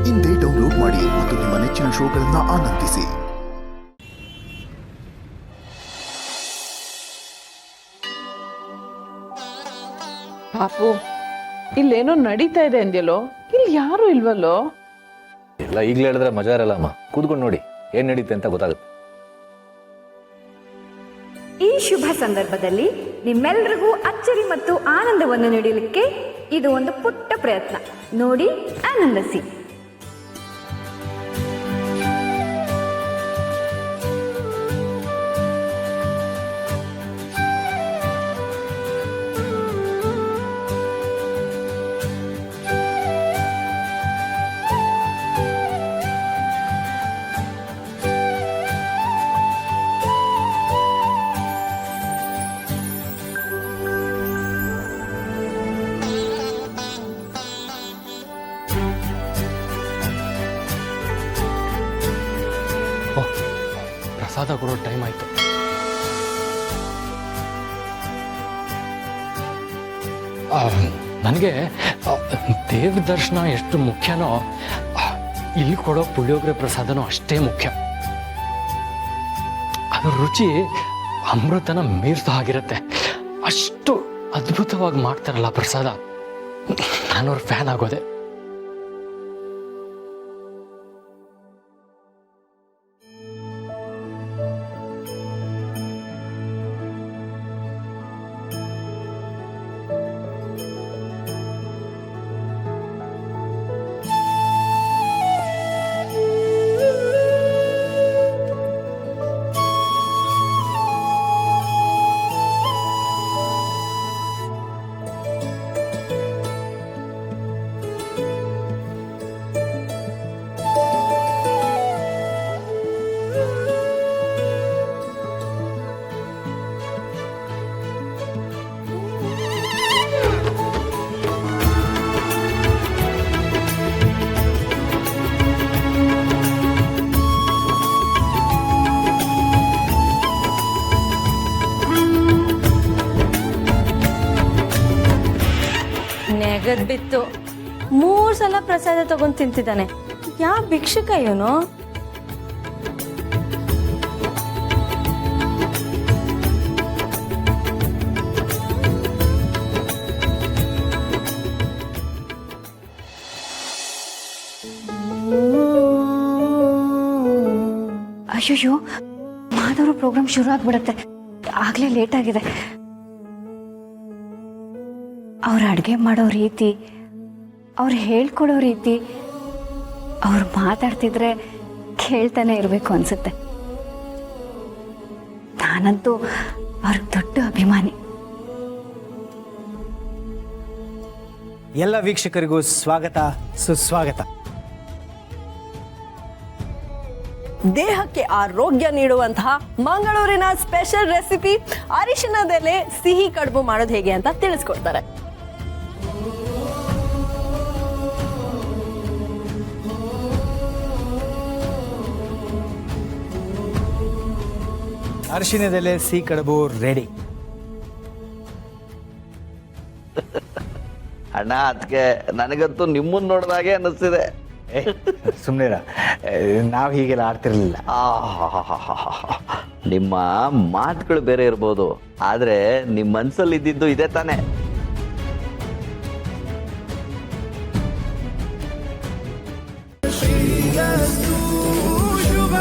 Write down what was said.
ಇಂದೇ ಡೌನ್ಲೋಡ್ ಮಾಡಿ ಮತ್ತು ನಿಮ್ಮ ನೆಚ್ಚಿನ ಶೋಗಳನ್ನು ಆನಂದಿಸಿ. ಪಾಪು, ಇಲ್ಲೇನೋ ನಡೀತಾ ಇದೆ ಅಂದ್ಯಲ್ಲೋ, ಇಲ್ಲಿ ಯಾರು ಇಲ್ವಲ್ಲೋ? ಎಲ್ಲ ಈಗಲೇ ಹೇಳಿದ್ರೆ ಮಜಾ ಇರಲ್ಲಮ್ಮ. ಕೂತ್ಕೊಂಡು ನೋಡಿ ಏನ್ ನಡೀತೆ ಅಂತ ಗೊತ್ತಾಗುತ್ತೆ. ಈ ಶುಭ ಸಂದರ್ಭದಲ್ಲಿ ನಿಮ್ಮೆಲ್ಲರಿಗೂ ಅಚ್ಚರಿ ಮತ್ತು ಆನಂದವನ್ನು ನೀಡಲಿಕ್ಕೆ ಇದು ಒಂದು ಪುಟ್ಟ ಪ್ರಯತ್ನ. ನೋಡಿ, ಆನಂದಿಸಿ. ಪ್ರಸಾದ ಕೊಡೋ ಟೈಮ್ ಆಯ್ತು. ನನಗೆ ದೇವ ದರ್ಶನ ಎಷ್ಟು ಮುಖ್ಯನೋ, ಇಲ್ಲಿ ಕೊಡೋ ಪುಳಿಯೋಗರೆ ಪ್ರಸಾದನೂ ಅಷ್ಟೇ ಮುಖ್ಯ. ಅದ್ರ ರುಚಿ ಅಮೃತನ ಮೀರ್ಸೋ ಹಾಗಿರುತ್ತೆ. ಅಷ್ಟು ಅದ್ಭುತವಾಗಿ ಮಾಡ್ತಾರಲ್ಲ ಪ್ರಸಾದ. ನಾನವ್ರ ಫ್ಯಾನ್ ಆಗೋದೆ. ನೆಗದ್ ಬಿತ್ತು. 3 ಸಲ ಪ್ರಸಾದ ತಗೊಂಡ್ ತಿಂತಿದ್ದಾನೆ. ಯಾವ ಭಿಕ್ಷುಕ ಇವನು? ಅಯ್ಯೋ, ಮಾಧವರು ಪ್ರೋಗ್ರಾಮ್ ಶುರು ಆಗ್ಬಿಡತ್ತೆ. ಆಗ್ಲೇ ಲೇಟ್ ಆಗಿದೆ. ಅವ್ರು ಅಡುಗೆ ಮಾಡೋ ರೀತಿ, ಅವ್ರು ಹೇಳ್ಕೊಡೋ ರೀತಿ, ಅವ್ರು ಮಾತಾಡ್ತಿದ್ರೆ ಕೇಳ್ತಾನೆ ಇರಬೇಕು ಅನ್ಸುತ್ತೆ. ನಾನಂತೂ ಅವ್ರಿಗೆ ದೊಡ್ಡ ಅಭಿಮಾನಿ. ಎಲ್ಲ ವೀಕ್ಷಕರಿಗೂ ಸ್ವಾಗತ, ಸುಸ್ವಾಗತ. ದೇಹಕ್ಕೆ ಆರೋಗ್ಯ ನೀಡುವಂತಹ ಮಂಗಳೂರಿನ ಸ್ಪೆಷಲ್ ರೆಸಿಪಿ ಅರಿಶಿಣದೆಲೆ ಸಿಹಿ ಕಡುಬು ಮಾಡೋದು ಹೇಗೆ ಅಂತ ತಿಳಿಸ್ಕೊಡ್ತಾರೆ. ಅರಿಶಿಣದೆಲೆ ಸಿಹಿ ಕಡುಬು ರೆಡಿ. ಅಣ್ಣ, ಅದಕ್ಕೆ ನನಗಂತೂ ನಿಮ್ಮನ್ನ ನೋಡಿದಾಗೆ ಅನ್ನಿಸ್ತಿದೆ. ಸುಮ್ಮನಿರ, ನಾವು ಹೀಗೆಲ್ಲ ಆಡ್ತಿರ್ಲಿಲ್ಲ. ನಿಮ್ಮ ಮಾತುಗಳು ಬೇರೆ ಇರ್ಬೋದು, ಆದ್ರೆ ನಿಮ್ಮ ಮನ್ಸಲ್ಲಿ ಇದ್ದಿದ್ದು ಇದೇ ತಾನೆ. ಶುಭ